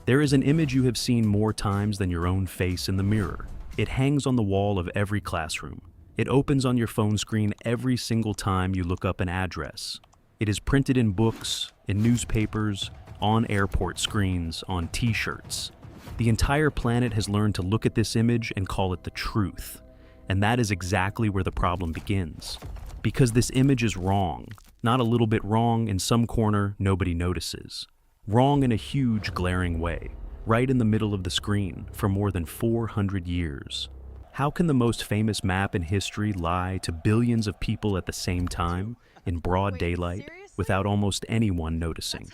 There is an image you have seen more times than your own face in the mirror. It hangs on the wall of every classroom. It opens on your phone screen every single time you look up an address. It is printed in books, in newspapers, on airport screens, on t-shirts. The entire planet has learned to look at this image and call it the truth. And that is exactly where the problem begins. Because this image is wrong. Not a little bit wrong in some corner nobody notices. Wrong in a huge, glaring way, right in the middle of the screen for more than 400 years. How can the most famous map in history lie to billions of people at the same time, in broad daylight, without almost anyone noticing?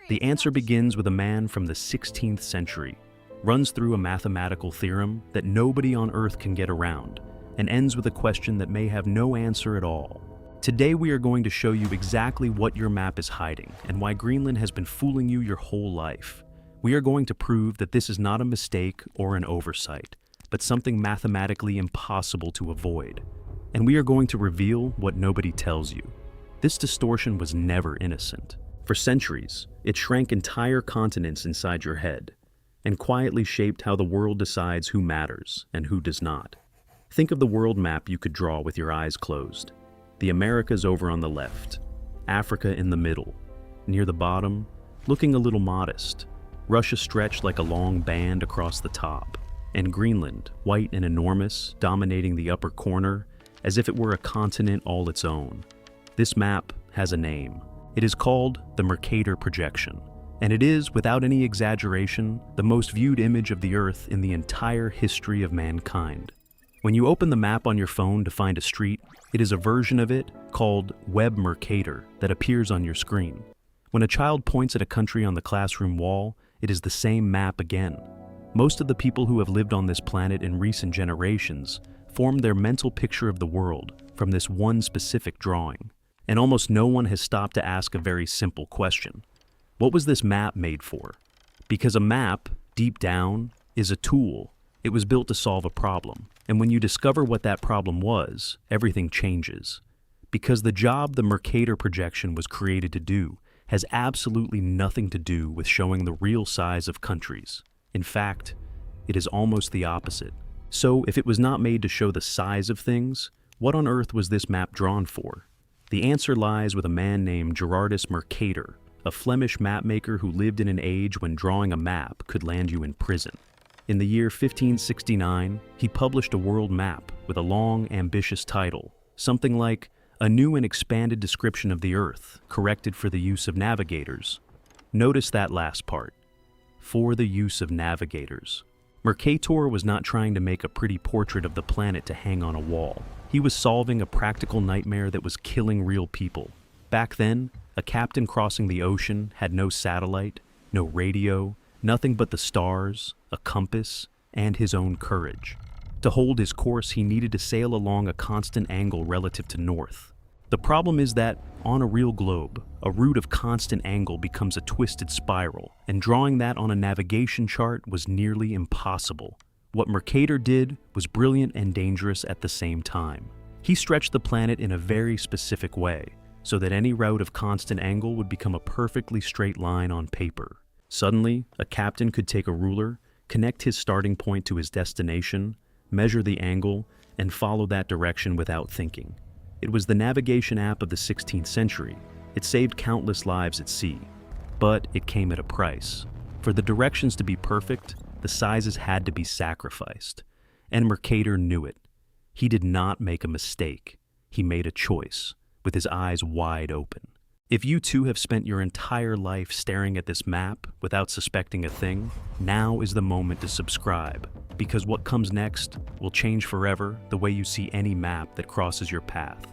The answer begins with a man from the 16th century, runs through a mathematical theorem that nobody on Earth can get around, and ends with a question that may have no answer at all. Today we are going to show you exactly what your map is hiding and why Greenland has been fooling you your whole life. We are going to prove that this is not a mistake or an oversight, but something mathematically impossible to avoid. And we are going to reveal what nobody tells you. This distortion was never innocent. For centuries, it shrank entire continents inside your head and quietly shaped how the world decides who matters and who does not. Think of the world map you could draw with your eyes closed. The Americas over on the left, Africa in the middle, near the bottom, looking a little modest, Russia stretched like a long band across the top, and Greenland, white and enormous, dominating the upper corner, as if it were a continent all its own. This map has a name. It is called the Mercator projection, and it is, without any exaggeration, the most viewed image of the Earth in the entire history of mankind. When you open the map on your phone to find a street, it is a version of it called Web Mercator that appears on your screen. When a child points at a country on the classroom wall, it is the same map again. Most of the people who have lived on this planet in recent generations formed their mental picture of the world from this one specific drawing. And almost no one has stopped to ask a very simple question. What was this map made for? Because a map, deep down, is a tool. It was built to solve a problem. And when you discover what that problem was, everything changes. Because the job the Mercator projection was created to do has absolutely nothing to do with showing the real size of countries. In fact, it is almost the opposite. So if it was not made to show the size of things, what on earth was this map drawn for? The answer lies with a man named Gerardus Mercator, a Flemish mapmaker who lived in an age when drawing a map could land you in prison. In the year 1569, he published a world map with a long, ambitious title, something like A New and Expanded Description of the Earth, corrected for the use of navigators. Notice that last part, for the use of navigators. Mercator was not trying to make a pretty portrait of the planet to hang on a wall. He was solving a practical nightmare that was killing real people. Back then, a captain crossing the ocean had no satellite, no radio, nothing but the stars, a compass, and his own courage. To hold his course, he needed to sail along a constant angle relative to north. The problem is that, on a real globe, a route of constant angle becomes a twisted spiral, and drawing that on a navigation chart was nearly impossible. What Mercator did was brilliant and dangerous at the same time. He stretched the planet in a very specific way, so that any route of constant angle would become a perfectly straight line on paper. Suddenly, a captain could take a ruler, connect his starting point to his destination, measure the angle, and follow that direction without thinking. It was the navigation app of the 16th century. It saved countless lives at sea. But it came at a price. For the directions to be perfect, the sizes had to be sacrificed. And Mercator knew it. He did not make a mistake. He made a choice, with his eyes wide open. If you too have spent your entire life staring at this map without suspecting a thing, now is the moment to subscribe, because what comes next will change forever the way you see any map that crosses your path.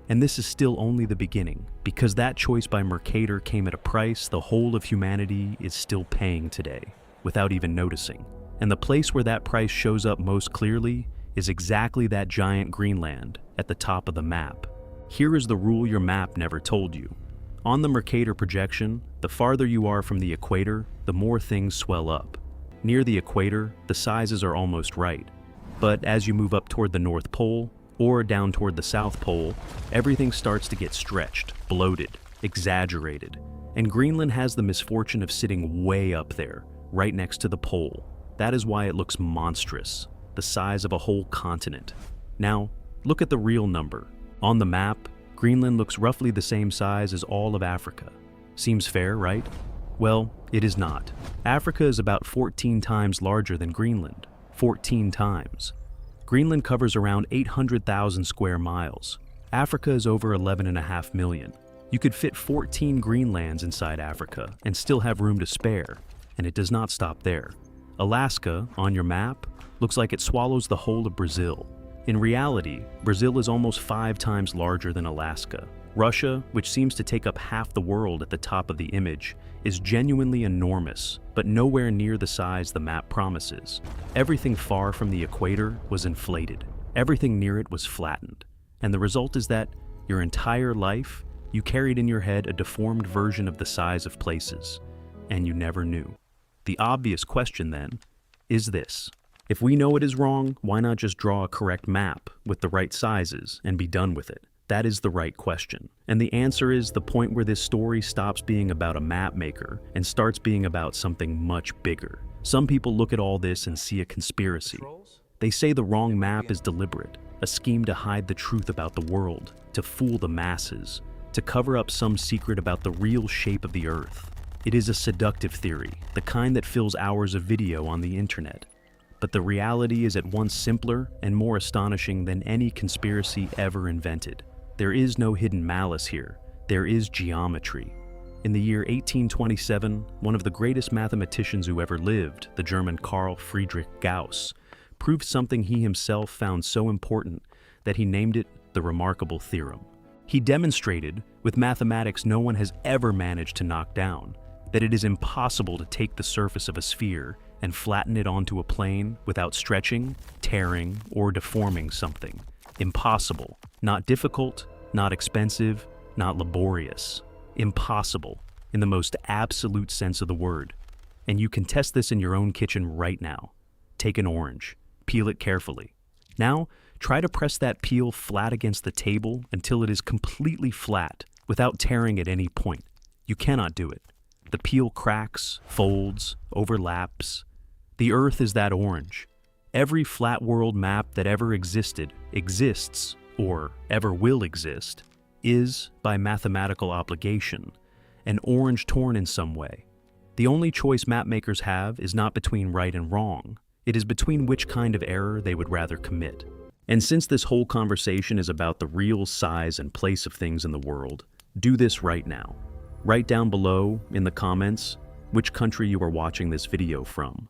And this is still only the beginning, because that choice by Mercator came at a price the whole of humanity is still paying today, without even noticing. And the place where that price shows up most clearly is exactly that giant Greenland at the top of the map. Here is the rule your map never told you. On the Mercator projection, the farther you are from the equator, the more things swell up. Near the equator, the sizes are almost right. But as you move up toward the North Pole, or down toward the South Pole, everything starts to get stretched, bloated, exaggerated. And Greenland has the misfortune of sitting way up there, right next to the pole. That is why it looks monstrous, the size of a whole continent. Now, look at the real number. On the map, Greenland looks roughly the same size as all of Africa. Seems fair, right? Well, it is not. Africa is about 14 times larger than Greenland. 14 times. Greenland covers around 800,000 square miles. Africa is over 11.5 million. You could fit 14 Greenlands inside Africa and still have room to spare, and it does not stop there. Alaska, on your map, looks like it swallows the whole of Brazil. In reality, Brazil is almost 5 times larger than Alaska. Russia, which seems to take up half the world at the top of the image, is genuinely enormous, but nowhere near the size the map promises. Everything far from the equator was inflated. Everything near it was flattened. And the result is that, your entire life, you carried in your head a deformed version of the size of places, and you never knew. The obvious question then is this: if we know it is wrong, why not just draw a correct map with the right sizes and be done with it? That is the right question. And the answer is the point where this story stops being about a map maker and starts being about something much bigger. Some people look at all this and see a conspiracy. They say the wrong map is deliberate, a scheme to hide the truth about the world, to fool the masses, to cover up some secret about the real shape of the Earth. It is a seductive theory, the kind that fills hours of video on the internet. But the reality is at once simpler and more astonishing than any conspiracy ever invented. There is no hidden malice here. There is geometry. In the year 1827, one of the greatest mathematicians who ever lived, the German Carl Friedrich Gauss, proved something he himself found so important that he named it the remarkable theorem. He demonstrated, with mathematics no one has ever managed to knock down, that it is impossible to take the surface of a sphere and flatten it onto a plane without stretching, tearing, or deforming something. Impossible. Not difficult, not expensive, not laborious. Impossible, in the most absolute sense of the word. And you can test this in your own kitchen right now. Take an orange. Peel it carefully. Now, try to press that peel flat against the table until it is completely flat, without tearing at any point. You cannot do it. The peel cracks, folds, overlaps. The Earth is that orange. Every flat world map that ever existed, exists, or ever will exist, is, by mathematical obligation, an orange torn in some way. The only choice mapmakers have is not between right and wrong. It is between which kind of error they would rather commit. And since this whole conversation is about the real size and place of things in the world, do this right now. Write down below, in the comments, which country you are watching this video from,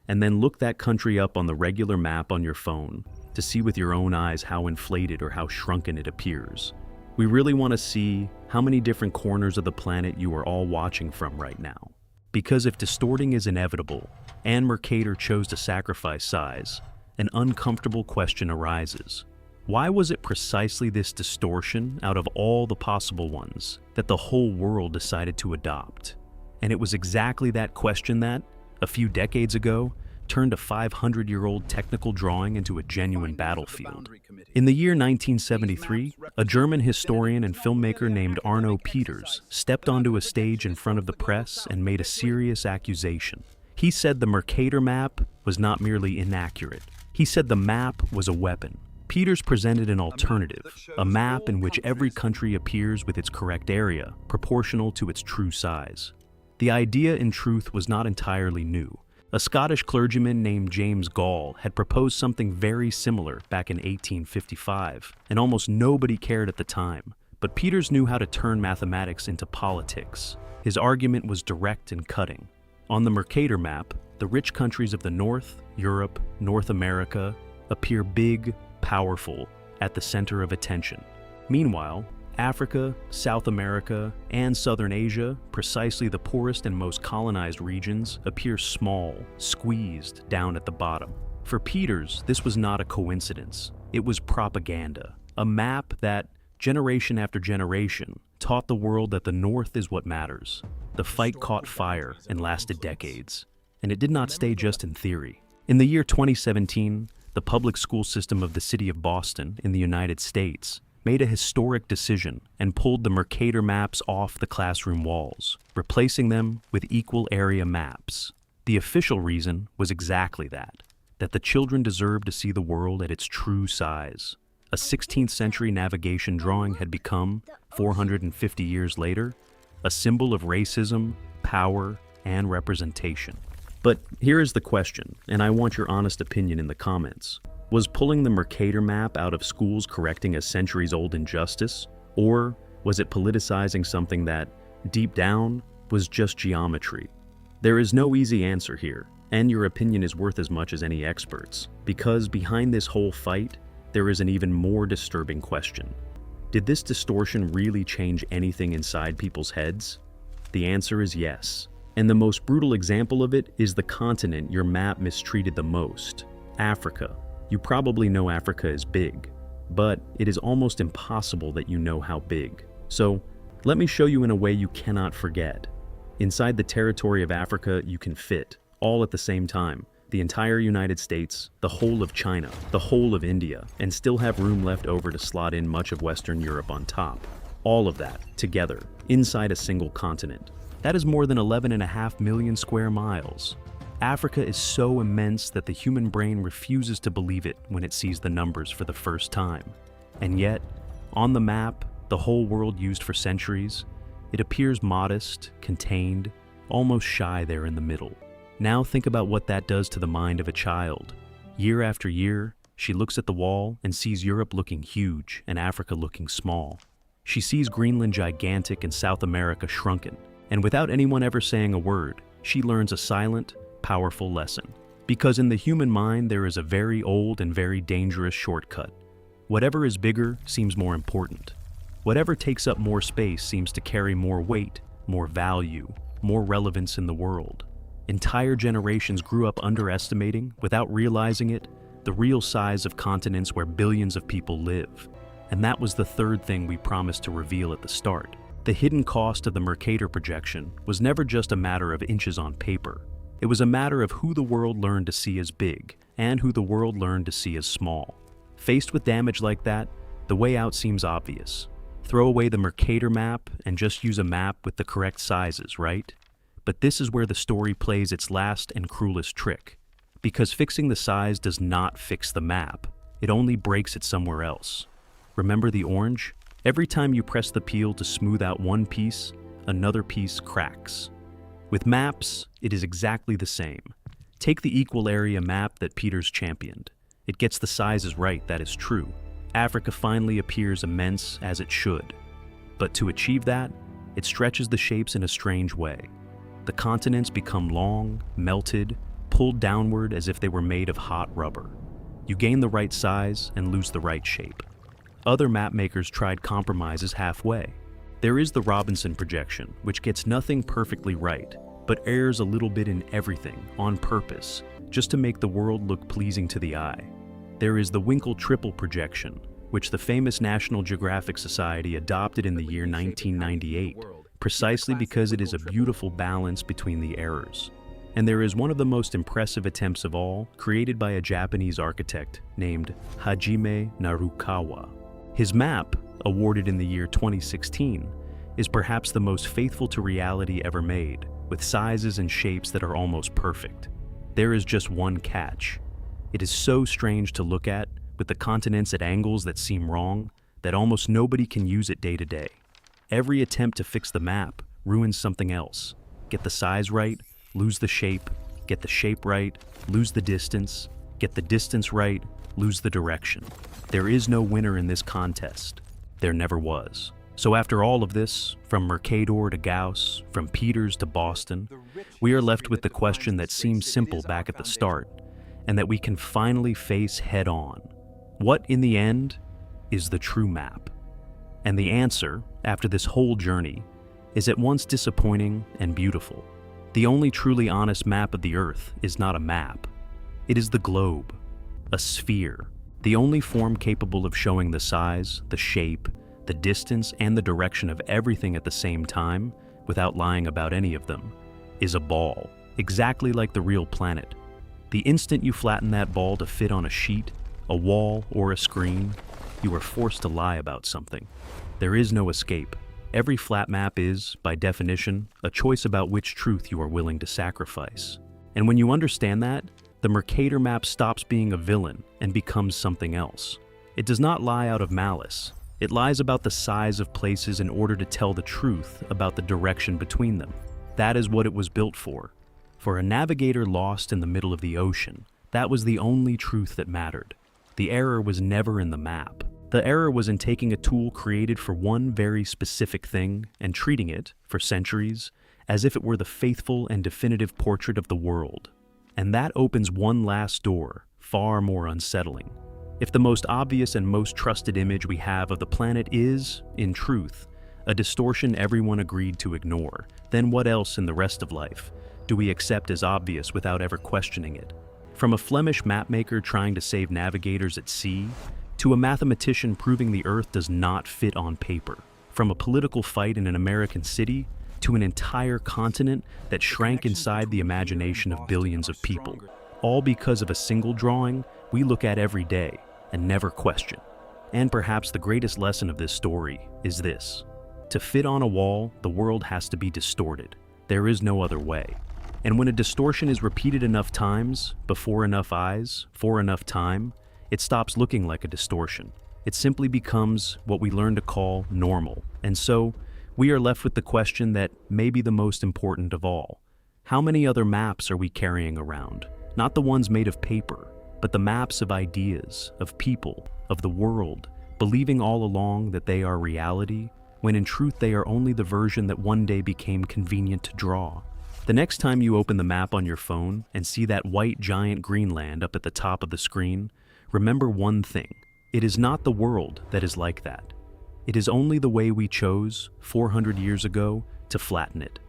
and then look that country up on the regular map on your phone to see with your own eyes how inflated or how shrunken it appears. We really want to see how many different corners of the planet you are all watching from right now. Because if distorting is inevitable, and Mercator chose to sacrifice size, an uncomfortable question arises. Why was it precisely this distortion out of all the possible ones that the whole world decided to adopt? And it was exactly that question that, a few decades ago, turned a 500-year-old technical drawing into a genuine battlefield. In the year 1973, a German historian and filmmaker named Arno Peters stepped onto a stage in front of the press and made a serious accusation. He said the Mercator map was not merely inaccurate. He said the map was a weapon. Peters presented an alternative, a map in which every country appears with its correct area, proportional to its true size. The idea, in truth, was not entirely new. A Scottish clergyman named James Gall had proposed something very similar back in 1855, and almost nobody cared at the time. But Peters knew how to turn mathematics into politics. His argument was direct and cutting. On the Mercator map, the rich countries of the North, Europe, North America, appear big, powerful, at the center of attention. Meanwhile, Africa, South America, and Southern Asia, precisely the poorest and most colonized regions, appear small, squeezed down at the bottom. For Peters, this was not a coincidence. It was propaganda, a map that, generation after generation, taught the world that the North is what matters. The fight caught fire and lasted decades, and it did not stay just in theory. In the year 2017, the public school system of the city of Boston in the United States made a historic decision and pulled the Mercator maps off the classroom walls, replacing them with equal area maps. The official reason was exactly that the children deserved to see the world at its true size. A 16th century navigation drawing had become, 450 years later, a symbol of racism, power, and representation. But here is the question, and I want your honest opinion in the comments. Was pulling the Mercator map out of schools correcting a centuries-old injustice? Or was it politicizing something that, deep down, was just geometry? There is no easy answer here, and your opinion is worth as much as any expert's, because behind this whole fight, there is an even more disturbing question. Did this distortion really change anything inside people's heads? The answer is yes. And the most brutal example of it is the continent your map mistreated the most, Africa. You probably know Africa is big, but it is almost impossible that you know how big. So, let me show you in a way you cannot forget. Inside the territory of Africa, you can fit, all at the same time, the entire United States, the whole of China, the whole of India, and still have room left over to slot in much of Western Europe on top. All of that, together, inside a single continent. That is more than 11.5 million square miles. Africa is so immense that the human brain refuses to believe it when it sees the numbers for the first time. And yet, on the map, the whole world used for centuries, it appears modest, contained, almost shy there in the middle. Now think about what that does to the mind of a child. Year after year, she looks at the wall and sees Europe looking huge and Africa looking small. She sees Greenland gigantic and South America shrunken. And without anyone ever saying a word, she learns a silent, powerful lesson. Because in the human mind, there is a very old and very dangerous shortcut. Whatever is bigger seems more important. Whatever takes up more space seems to carry more weight, more value, more relevance in the world. Entire generations grew up underestimating, without realizing it, the real size of continents where billions of people live. And that was the third thing we promised to reveal at the start. The hidden cost of the Mercator projection was never just a matter of inches on paper. It was a matter of who the world learned to see as big and who the world learned to see as small. Faced with damage like that, the way out seems obvious. Throw away the Mercator map and just use a map with the correct sizes, right? But this is where the story plays its last and cruelest trick. Because fixing the size does not fix the map. It only breaks it somewhere else. Remember the orange? Every time you press the peel to smooth out one piece, another piece cracks. With maps, it is exactly the same. Take the equal area map that Peters championed. It gets the sizes right, that is true. Africa finally appears immense as it should. But to achieve that, it stretches the shapes in a strange way. The continents become long, melted, pulled downward as if they were made of hot rubber. You gain the right size and lose the right shape. Other mapmakers tried compromises halfway. There is the Robinson projection, which gets nothing perfectly right, but errs a little bit in everything, on purpose, just to make the world look pleasing to the eye. There is the Winkle triple projection, which the famous National Geographic Society adopted in the year 1998, precisely because it is a beautiful balance between the errors. And there is one of the most impressive attempts of all, created by a Japanese architect named Hajime Narukawa. His map, awarded in the year 2016, is perhaps the most faithful to reality ever made, with sizes and shapes that are almost perfect. There is just one catch. It is so strange to look at, with the continents at angles that seem wrong, that almost nobody can use it day to day. Every attempt to fix the map ruins something else. Get the size right, lose the shape, get the shape right, lose the distance, get the distance right, lose the direction. There is no winner in this contest. There never was. So after all of this, from Mercator to Gauss, from Peters to Boston, we are left with the question that seemed simple back at the start, and that we can finally face head on. What, in the end, is the true map? And the answer, after this whole journey, is at once disappointing and beautiful. The only truly honest map of the Earth is not a map. It is the globe, a sphere. The only form capable of showing the size, the shape, the distance, and the direction of everything at the same time, without lying about any of them, is a ball, exactly like the real planet. The instant you flatten that ball to fit on a sheet, a wall, or a screen, you are forced to lie about something. There is no escape. Every flat map is, by definition, a choice about which truth you are willing to sacrifice. And when you understand that, the Mercator map stops being a villain and becomes something else. It does not lie out of malice. It lies about the size of places in order to tell the truth about the direction between them. That is what it was built for. For a navigator lost in the middle of the ocean, that was the only truth that mattered. The error was never in the map. The error was in taking a tool created for one very specific thing and treating it, for centuries, as if it were the faithful and definitive portrait of the world. And that opens one last door, far more unsettling. If the most obvious and most trusted image we have of the planet is, in truth, a distortion everyone agreed to ignore, then what else in the rest of life do we accept as obvious without ever questioning it? From a Flemish mapmaker trying to save navigators at sea, to a mathematician proving the Earth does not fit on paper. From a political fight in an American city, to an entire continent that shrank inside the imagination of billions of people. All because of a single drawing we look at every day and never question. And perhaps the greatest lesson of this story is this. To fit on a wall, the world has to be distorted. There is no other way. And when a distortion is repeated enough times, before enough eyes, for enough time, it stops looking like a distortion. It simply becomes what we learn to call normal. And so, we are left with the question that may be the most important of all. How many other maps are we carrying around? Not the ones made of paper, but the maps of ideas, of people, of the world, believing all along that they are reality, when in truth they are only the version that one day became convenient to draw. The next time you open the map on your phone and see that white giant Greenland up at the top of the screen, remember one thing. It is not the world that is like that. It is only the way we chose, 400 years ago, to flatten it.